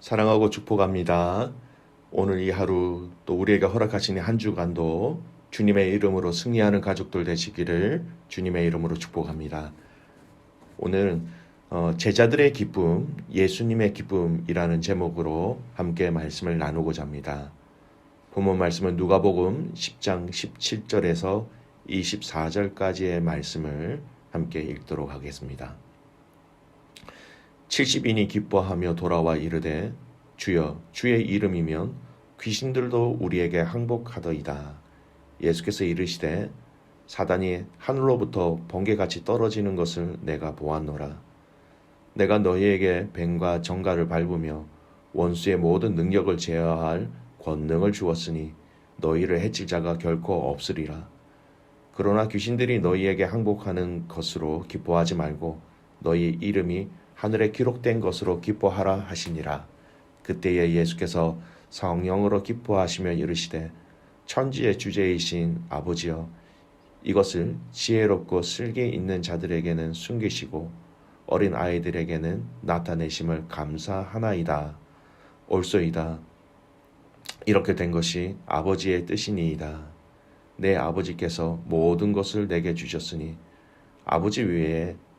사랑하고 축복합니다. 오늘 이 하루 또 우리에게 허락하신 한 주간도 주님의 이름으로 승리하는 가족들 되시기를 주님의 이름으로 축복합니다. 오늘은 제자들의 기쁨, 예수님의 기쁨이라는 제목으로 함께 말씀을 나누고자 합니다. 본문 말씀은 누가복음 10장 17절에서 24절까지의 말씀을 함께 읽도록 하겠습니다. 70인이 기뻐하며 돌아와 이르되 주여 주의 이름이면 귀신들도 우리에게 항복하더이다. 예수께서 이르시되 사단이 하늘로부터 번개같이 떨어지는 것을 내가 보았노라. 내가 너희에게 뱀과 정갈을 밟으며 원수의 모든 능력을 제어할 권능을 주었으니 너희를 해칠 자가 결코 없으리라. 그러나 귀신들이 너희에게 항복하는 것으로 기뻐하지 말고 너희 이름이 하늘에 기록된 것으로 기뻐하라 하시니라. 그때에 예수께서 성령으로 기뻐하시며 이르시되 천지의 주제이신 아버지여 이것을 지혜롭고 슬기 있는 자들에게는 숨기시고 어린 아이들에게는 나타내심을 감사하나이다. 옳소이다. 이렇게 된 것이 아버지의 뜻이니이다. 내 아버지께서 모든 것을 내게 주셨으니 아버지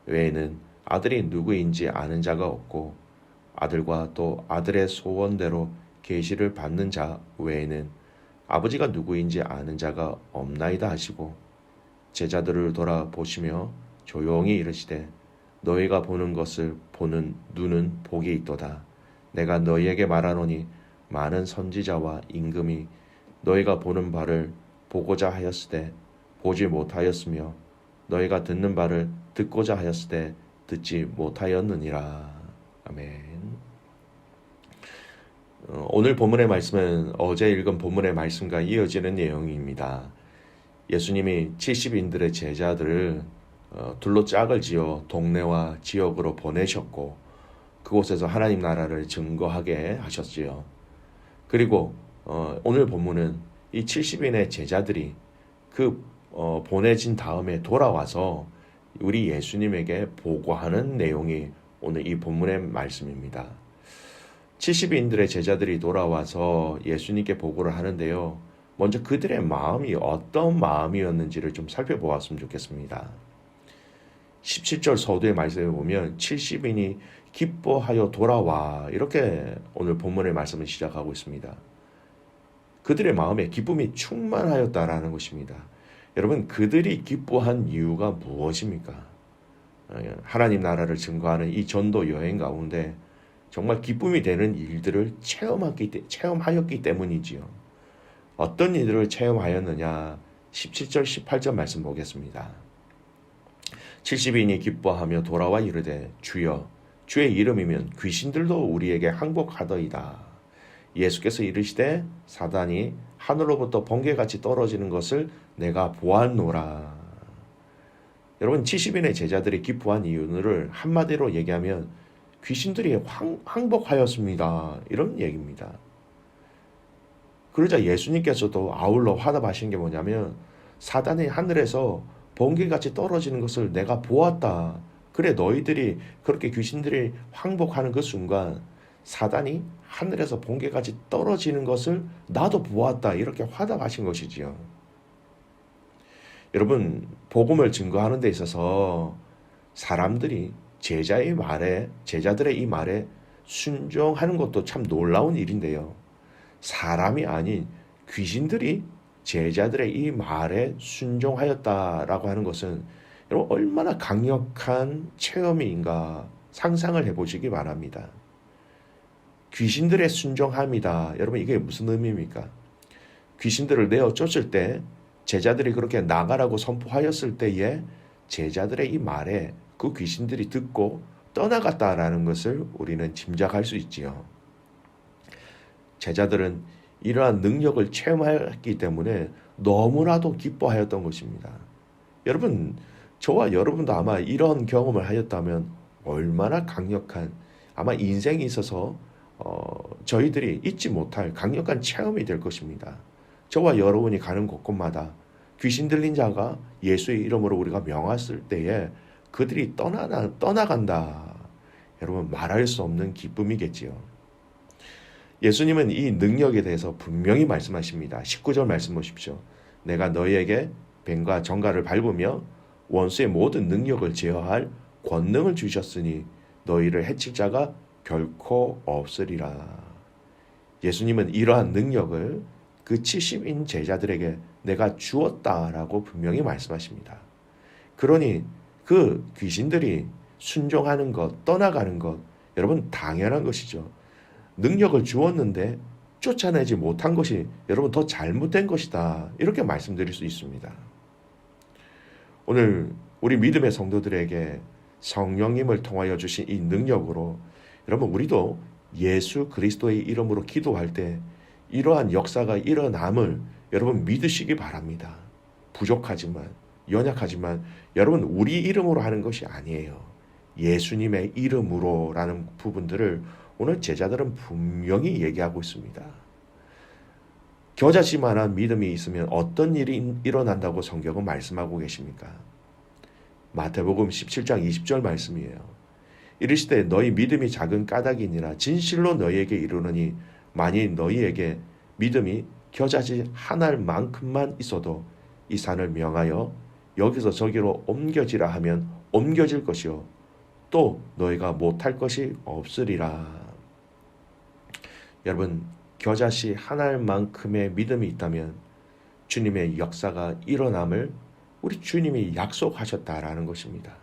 외에는 아들이 누구인지 아는 자가 없고 아들과 또 아들의 소원대로 계시를 받는 자 외에는 아버지가 누구인지 아는 자가 없나이다 하시고 제자들을 돌아보시며 조용히 이르시되 너희가 보는 것을 보는 눈은 복이 있도다. 내가 너희에게 말하노니 많은 선지자와 임금이 너희가 보는 바를 보고자 하였으되 보지 못하였으며 너희가 듣는 바를 듣고자 하였으되 듣지 못하였느니라. 아멘. 오늘 본문의 말씀은 어제 읽은 본문의 말씀과 이어지는 내용입니다. 예수님이 70인들의 제자들을 둘로 짝을 지어 동네와 지역으로 보내셨고 그곳에서 하나님 나라를 증거하게 하셨지요. 그리고 오늘 본문은 이 70인의 제자들이 보내진 다음에 돌아와서 우리 예수님에게 보고하는 내용이 오늘 이 본문의 말씀입니다. 70인들의 제자들이 돌아와서 예수님께 보고를 하는데요. 먼저 그들의 마음이 어떤 마음이었는지를 좀 살펴보았으면 좋겠습니다. 17절 서두의 말씀에 보면 70인이 기뻐하여 돌아와 이렇게 오늘 본문의 말씀을 시작하고 있습니다. 그들의 마음에 기쁨이 충만하였다라는 것입니다. 여러분, 그들이 기뻐한 이유가 무엇입니까? 하나님 나라를 증거하는 이 전도 여행 가운데 정말 기쁨이 되는 일들을 체험하였기 때문이지요. 어떤 일들을 체험하였느냐? 17절, 18절 말씀 보겠습니다. 70인이 기뻐하며 돌아와 이르되 주여 주의 이름이면 귀신들도 우리에게 항복하더이다. 예수께서 이르시되 사단이 하늘로부터 번개같이 떨어지는 것을 내가 보았노라. 여러분, 70인의 제자들이 기뻐한 이유를 한마디로 얘기하면 귀신들이 항복하였습니다. 이런 얘기입니다. 그러자 예수님께서도 아울러 화답하신 게 뭐냐면 사단이 하늘에서 번개같이 떨어지는 것을 내가 보았다. 그래, 너희들이 그렇게 귀신들이 항복하는 그 순간 사단이 하늘에서 번개같이 떨어지는 것을 나도 보았다. 이렇게 화답하신 것이지요. 여러분, 복음을 증거하는 데 있어서 사람들이 제자들의 이 말에 순종하는 것도 참 놀라운 일인데요. 사람이 아닌 귀신들이 제자들의 이 말에 순종하였다라고 하는 것은 여러분 얼마나 강력한 체험인가 상상을 해보시기 바랍니다. 귀신들의 순종함이다. 여러분, 이게 무슨 의미입니까? 귀신들을 내어 쫓을 때 제자들이 그렇게 나가라고 선포하였을 때에 제자들의 이 말에 그 귀신들이 듣고 떠나갔다라는 것을 우리는 짐작할 수 있지요. 제자들은 이러한 능력을 체험했기 때문에 너무나도 기뻐하였던 것입니다. 여러분, 저와 여러분도 아마 이런 경험을 하였다면 얼마나 강력한, 아마 인생에 있어서 저희들이 잊지 못할 강력한 체험이 될 것입니다. 저와 여러분이 가는 곳곳마다 귀신 들린 자가 예수의 이름으로 우리가 명했을 때에 그들이 떠나간다. 여러분, 말할 수 없는 기쁨이겠지요. 예수님은 이 능력에 대해서 분명히 말씀하십니다. 19절 말씀 보십시오. 내가 너희에게 뱀과 정갈을 밟으며 원수의 모든 능력을 제어할 권능을 주셨으니 너희를 해칠 자가 결코 없으리라. 예수님은 이러한 능력을 그 70인 제자들에게 내가 주었다라고 분명히 말씀하십니다. 그러니 그 귀신들이 순종하는 것, 떠나가는 것, 여러분 당연한 것이죠. 능력을 주었는데 쫓아내지 못한 것이 여러분 더 잘못된 것이다. 이렇게 말씀드릴 수 있습니다. 오늘 우리 믿음의 성도들에게 성령님을 통하여 주신 이 능력으로 여러분 우리도 예수 그리스도의 이름으로 기도할 때 이러한 역사가 일어남을 여러분 믿으시기 바랍니다. 부족하지만 연약하지만 여러분 우리 이름으로 하는 것이 아니에요. 예수님의 이름으로라는 부분들을 오늘 제자들은 분명히 얘기하고 있습니다. 겨자씨만한 믿음이 있으면 어떤 일이 일어난다고 성경은 말씀하고 계십니까? 마태복음 17장 20절 말씀이에요. 이르시되 너희 믿음이 작은 까닭이니라 진실로 너희에게 이르노니 만일 너희에게 믿음이 겨자씨 한 알만큼만 있어도 이 산을 명하여 여기서 저기로 옮겨지라 하면 옮겨질 것이요 또 너희가 못할 것이 없으리라. 여러분 겨자씨 한 알만큼의 믿음이 있다면 주님의 역사가 일어남을 우리 주님이 약속하셨다라는 것입니다.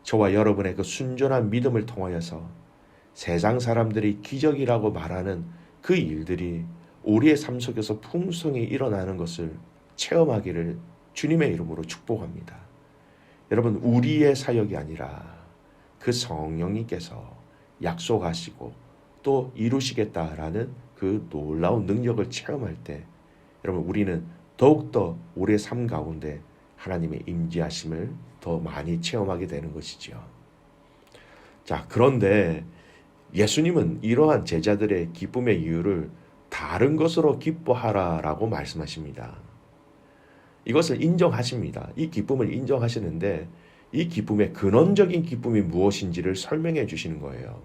저와 여러분의 그 순전한 믿음을 통하여서 세상 사람들이 기적이라고 말하는 그 일들이 우리의 삶 속에서 풍성히 일어나는 것을 체험하기를 주님의 이름으로 축복합니다. 여러분 우리의 사역이 아니라 그 성령님께서 약속하시고 또 이루시겠다라는 그 놀라운 능력을 체험할 때 여러분 우리는 더욱더 우리의 삶 가운데 하나님의 임재하심을 더 많이 체험하게 되는 것이죠. 자, 그런데 예수님은 이러한 제자들의 기쁨의 이유를 다른 것으로 기뻐하라라고 말씀하십니다. 이것을 인정하십니다. 이 기쁨을 인정하시는데 이 기쁨의 근원적인 기쁨이 무엇인지를 설명해 주시는 거예요.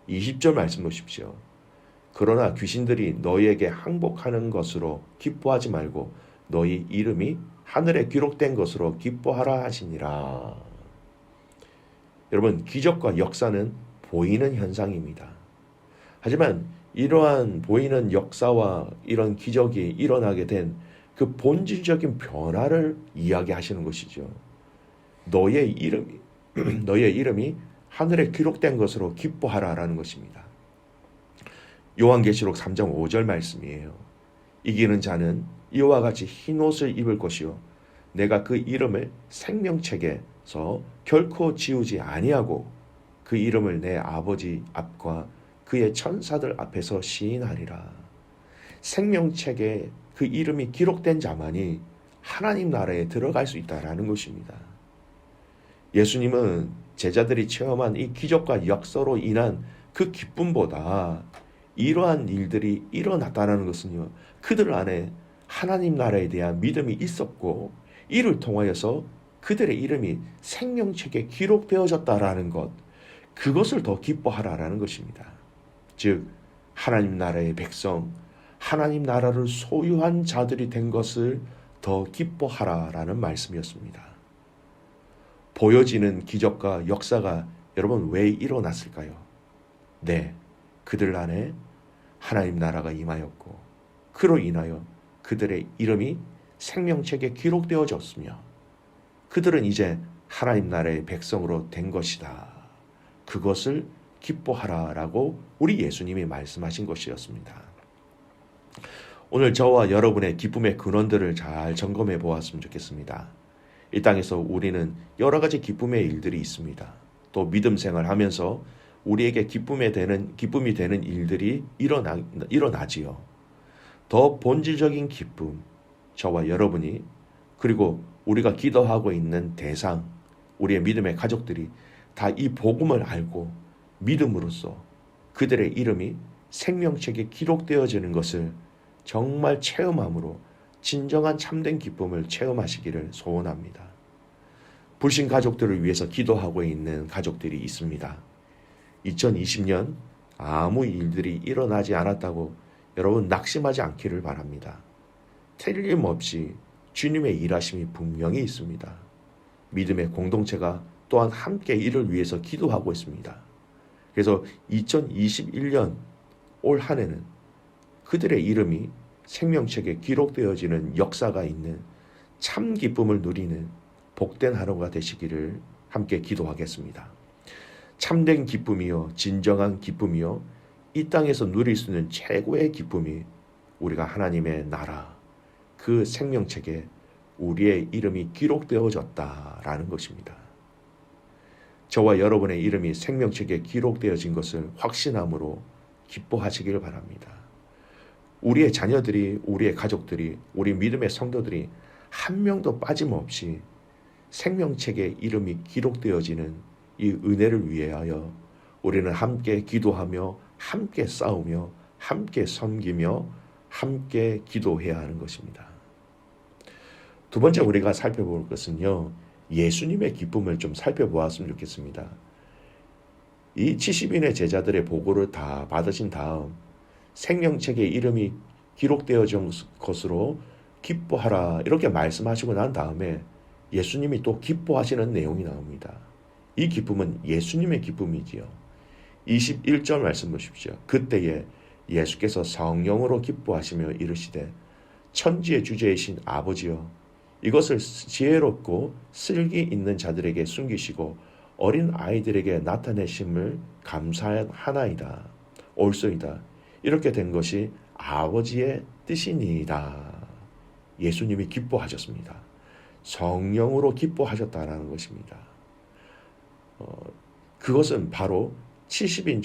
20절 말씀 보십시오. 그러나 귀신들이 너희에게 항복하는 것으로 기뻐하지 말고 너희 이름이 하늘에 기록된 것으로 기뻐하라 하시니라. 여러분 기적과 역사는 보이는 현상입니다. 하지만 이러한 보이는 역사와 이런 기적이 일어나게 된 그 본질적인 변화를 이야기하시는 것이죠. 너의 이름이 하늘에 기록된 것으로 기뻐하라라는 것입니다. 요한계시록 3장 5절 말씀이에요. 이기는 자는 이와 같이 흰 옷을 입을 것이요 내가 그 이름을 생명책에서 결코 지우지 아니하고 그 이름을 내 아버지 앞과 그의 천사들 앞에서 시인하리라. 생명책에 그 이름이 기록된 자만이 하나님 나라에 들어갈 수 있다라는 것입니다. 예수님은 제자들이 체험한 이 기적과 역사로 인한 그 기쁨보다 이러한 일들이 일어났다는 것은요, 그들 안에 하나님 나라에 대한 믿음이 있었고 이를 통하여서 그들의 이름이 생명책에 기록되어졌다라는 것, 그것을 더 기뻐하라라는 것입니다. 즉 하나님 나라의 백성, 하나님 나라를 소유한 자들이 된 것을 더 기뻐하라라는 말씀이었습니다. 보여지는 기적과 역사가 여러분 왜 일어났을까요? 네, 그들 안에 하나님 나라가 임하였고 그로 인하여 그들의 이름이 생명책에 기록되어졌으며 그들은 이제 하나님 나라의 백성으로 된 것이다. 그것을 기뻐하라라고 우리 예수님이 말씀하신 것이었습니다. 오늘 저와 여러분의 기쁨의 근원들을 잘 점검해 보았으면 좋겠습니다. 이 땅에서 우리는 여러 가지 기쁨의 일들이 있습니다. 또 믿음 생활하면서 우리에게 기쁨이 되는 일들이 일어나지요. 더 본질적인 기쁨, 저와 여러분이 그리고 우리가 기도하고 있는 대상, 우리의 믿음의 가족들이 다 이 복음을 알고 믿음으로써 그들의 이름이 생명책에 기록되어지는 것을 정말 체험함으로 진정한 참된 기쁨을 체험하시기를 소원합니다. 불신 가족들을 위해서 기도하고 있는 가족들이 있습니다. 2020년 아무 일들이 일어나지 않았다고 여러분 낙심하지 않기를 바랍니다. 틀림없이 주님의 일하심이 분명히 있습니다. 믿음의 공동체가 또한 함께 이를 위해서 기도하고 있습니다. 그래서 2021년 올 한 해는 그들의 이름이 생명책에 기록되어지는 역사가 있는 참 기쁨을 누리는 복된 하루가 되시기를 함께 기도하겠습니다. 참된 기쁨이요, 진정한 기쁨이요, 이 땅에서 누릴 수 있는 최고의 기쁨이 우리가 하나님의 나라, 그 생명책에 우리의 이름이 기록되어졌다라는 것입니다. 저와 여러분의 이름이 생명책에 기록되어진 것을 확신함으로 기뻐하시길 바랍니다. 우리의 자녀들이, 우리의 가족들이, 우리 믿음의 성도들이 한 명도 빠짐없이 생명책에 이름이 기록되어지는 이 은혜를 위하여 우리는 함께 기도하며 함께 싸우며 함께 섬기며 함께 기도해야 하는 것입니다. 두 번째 우리가 살펴볼 것은요, 예수님의 기쁨을 좀 살펴보았으면 좋겠습니다. 이 70인의 제자들의 보고를 다 받으신 다음 생명책에 이름이 기록되어진 것으로 기뻐하라 이렇게 말씀하시고 난 다음에 예수님이 또 기뻐하시는 내용이 나옵니다. 이 기쁨은 예수님의 기쁨이지요. 21절 말씀 보십시오. 그때에 예수께서 성령으로 기뻐하시며 이르시되 천지의 주제이신 아버지여 이것을 지혜롭고 슬기 있는 자들에게 숨기시고 어린 아이들에게 나타내심을 감사하나이다. 옳소이다. 이렇게 된 것이 아버지의 뜻이니이다. 예수님이 기뻐하셨습니다. 성령으로 기뻐하셨다라는 것입니다. 그것은 바로 70인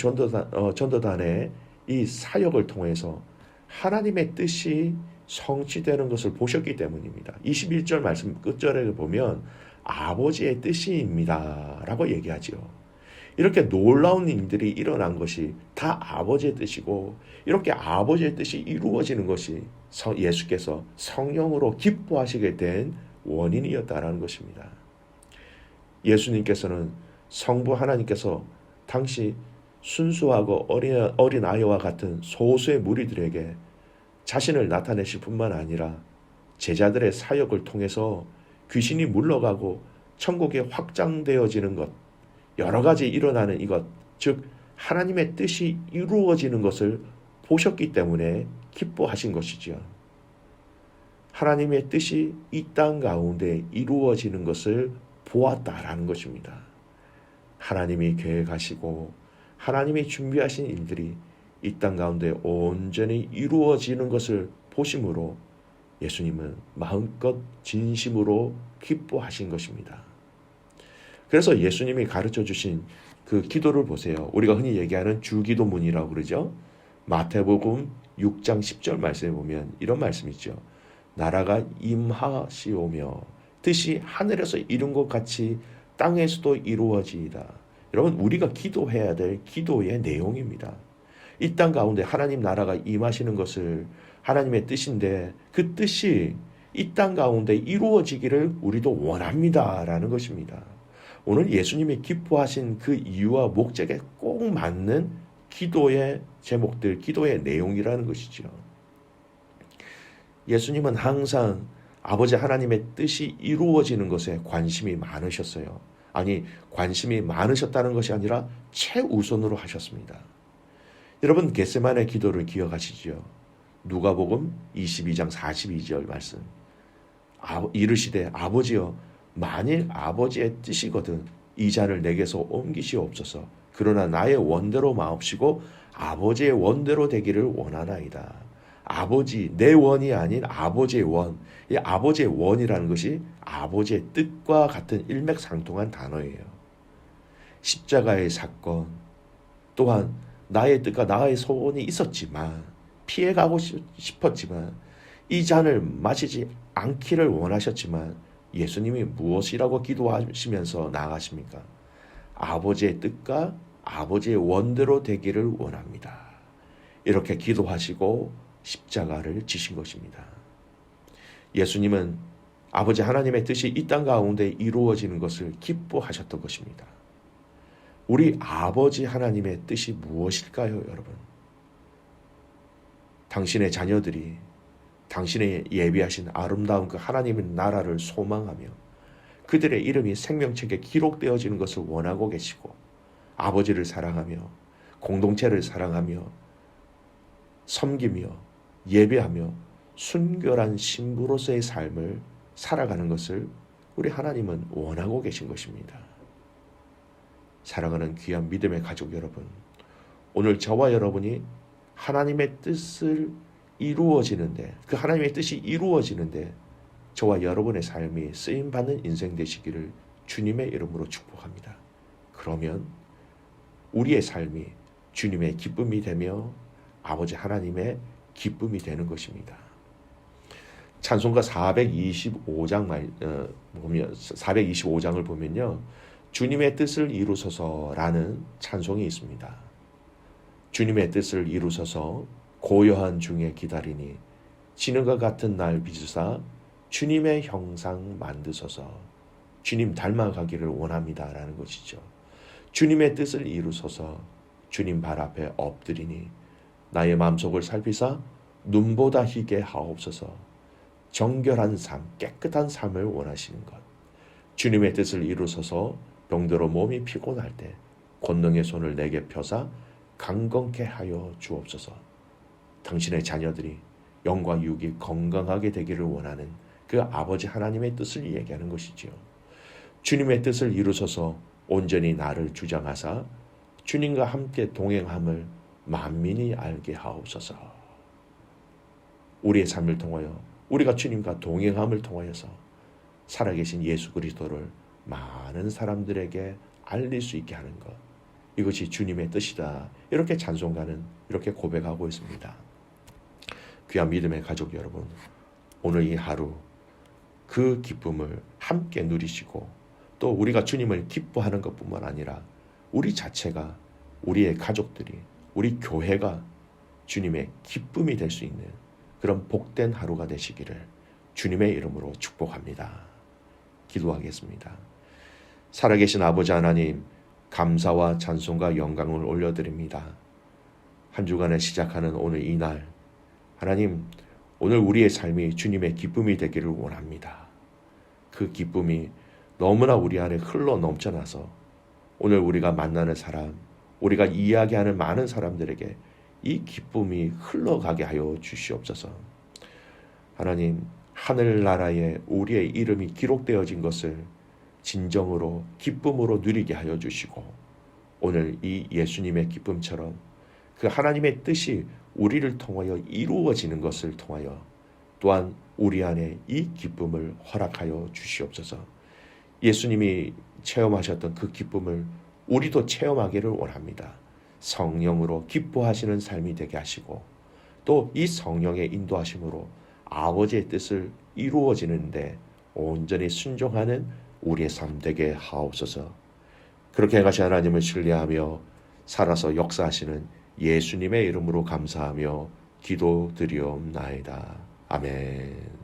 전도단의 이 사역을 통해서 하나님의 뜻이 성취되는 것을 보셨기 때문입니다. 21절 말씀 끝절에 보면 아버지의 뜻입니다 라고 얘기하죠. 이렇게 놀라운 일들이 일어난 것이 다 아버지의 뜻이고 이렇게 아버지의 뜻이 이루어지는 것이 예수께서 성령으로 기뻐하시게 된 원인이었다라는 것입니다. 예수님께서는 성부 하나님께서 당시 순수하고 어린 아이와 같은 소수의 무리들에게 자신을 나타내실 뿐만 아니라 제자들의 사역을 통해서 귀신이 물러가고 천국이 확장되어지는 것, 여러 가지 일어나는 이것, 즉 하나님의 뜻이 이루어지는 것을 보셨기 때문에 기뻐하신 것이죠. 하나님의 뜻이 이 땅 가운데 이루어지는 것을 보았다라는 것입니다. 하나님이 계획하시고 하나님이 준비하신 일들이 이 땅 가운데 온전히 이루어지는 것을 보심으로 예수님은 마음껏 진심으로 기뻐하신 것입니다. 그래서 예수님이 가르쳐 주신 그 기도를 보세요. 우리가 흔히 얘기하는 주기도문이라고 그러죠. 마태복음 6장 10절 말씀에 보면 이런 말씀이 있죠. 나라가 임하시오며 뜻이 하늘에서 이룬 것 같이 땅에서도 이루어지이다. 여러분 우리가 기도해야 될 기도의 내용입니다. 이 땅 가운데 하나님 나라가 임하시는 것을 하나님의 뜻인데 그 뜻이 이 땅 가운데 이루어지기를 우리도 원합니다라는 것입니다. 오늘 예수님이 기뻐하신 그 이유와 목적에 꼭 맞는 기도의 제목들, 기도의 내용이라는 것이죠. 예수님은 항상 아버지 하나님의 뜻이 이루어지는 것에 관심이 많으셨어요. 아니, 관심이 많으셨다는 것이 아니라 최우선으로 하셨습니다. 여러분 겟세마네 기도를 기억하시죠? 누가복음 22장 42절 말씀. 이르시되 아버지여 만일 아버지의 뜻이거든 이 잔을 내게서 옮기시옵소서. 그러나 나의 원대로 마옵시고 아버지의 원대로 되기를 원하나이다. 아버지, 내 원이 아닌 아버지의 원. 이 아버지의 원이라는 것이 아버지의 뜻과 같은 일맥상통한 단어예요. 십자가의 사건 또한 나의 뜻과 나의 소원이 있었지만 피해가고 싶었지만 이 잔을 마시지 않기를 원하셨지만 예수님이 무엇이라고 기도하시면서 나아가십니까? 아버지의 뜻과 아버지의 원대로 되기를 원합니다. 이렇게 기도하시고 십자가를 지신 것입니다. 예수님은 아버지 하나님의 뜻이 이 땅 가운데 이루어지는 것을 기뻐하셨던 것입니다. 우리 아버지 하나님의 뜻이 무엇일까요, 여러분? 당신의 자녀들이 당신의 예비하신 아름다운 그 하나님의 나라를 소망하며 그들의 이름이 생명책에 기록되어지는 것을 원하고 계시고 아버지를 사랑하며 공동체를 사랑하며 섬기며 예배하며 순결한 신부로서의 삶을 살아가는 것을 우리 하나님은 원하고 계신 것입니다. 사랑하는 귀한 믿음의 가족 여러분, 오늘 저와 여러분이 하나님의 뜻을 이루어지는데, 그 하나님의 뜻이 이루어지는데 저와 여러분의 삶이 쓰임받는 인생 되시기를 주님의 이름으로 축복합니다. 그러면 우리의 삶이 주님의 기쁨이 되며 아버지 하나님의 기쁨이 되는 것입니다. 찬송가 425장을 보면요, 주님의 뜻을 이루소서라는 찬송이 있습니다. 주님의 뜻을 이루소서 고요한 중에 기다리니 지는것 같은 날 빚으사 주님의 형상 만드소서. 주님 닮아가기를 원합니다라는 것이죠. 주님의 뜻을 이루소서 주님 발 앞에 엎드리니 나의 마음속을 살피사 눈보다 희게 하옵소서. 정결한 삶, 깨끗한 삶을 원하시는 것. 주님의 뜻을 이루소서 병들어 몸이 피곤할 때 권능의 손을 내게 펴사 강건케 하여 주옵소서. 당신의 자녀들이 영과 육이 건강하게 되기를 원하는 그 아버지 하나님의 뜻을 얘기하는 것이지요. 주님의 뜻을 이루소서 온전히 나를 주장하사 주님과 함께 동행함을 만민이 알게 하옵소서. 우리의 삶을 통하여 우리가 주님과 동행함을 통하여서 살아계신 예수 그리스도를 많은 사람들에게 알릴 수 있게 하는 것, 이것이 주님의 뜻이다. 이렇게 찬송가는 이렇게 고백하고 있습니다. 귀한 믿음의 가족 여러분, 오늘 이 하루 그 기쁨을 함께 누리시고 또 우리가 주님을 기뻐하는 것뿐만 아니라 우리 자체가, 우리의 가족들이, 우리 교회가 주님의 기쁨이 될 수 있는 그런 복된 하루가 되시기를 주님의 이름으로 축복합니다. 기도하겠습니다. 살아계신 아버지 하나님, 감사와 찬송과 영광을 올려드립니다. 한 주간에 시작하는 오늘 이 날, 하나님, 오늘 우리의 삶이 주님의 기쁨이 되기를 원합니다. 그 기쁨이 너무나 우리 안에 흘러 넘쳐나서 오늘 우리가 만나는 사람, 우리가 이야기하는 많은 사람들에게 이 기쁨이 흘러가게 하여 주시옵소서. 하나님, 하늘나라에 우리의 이름이 기록되어진 것을 진정으로 기쁨으로 누리게 하여 주시고 오늘 이 예수님의 기쁨처럼 그 하나님의 뜻이 우리를 통하여 이루어지는 것을 통하여 또한 우리 안에 이 기쁨을 허락하여 주시옵소서. 예수님이 체험하셨던 그 기쁨을 우리도 체험하기를 원합니다. 성령으로 기뻐하시는 삶이 되게 하시고 또 이 성령의 인도하심으로 아버지의 뜻을 이루어지는데 온전히 순종하는 우리의 삶 되게 하옵소서. 그렇게 행하신 하나님을 신뢰하며 살아서 역사하시는 예수님의 이름으로 감사하며 기도드리옵나이다. 아멘.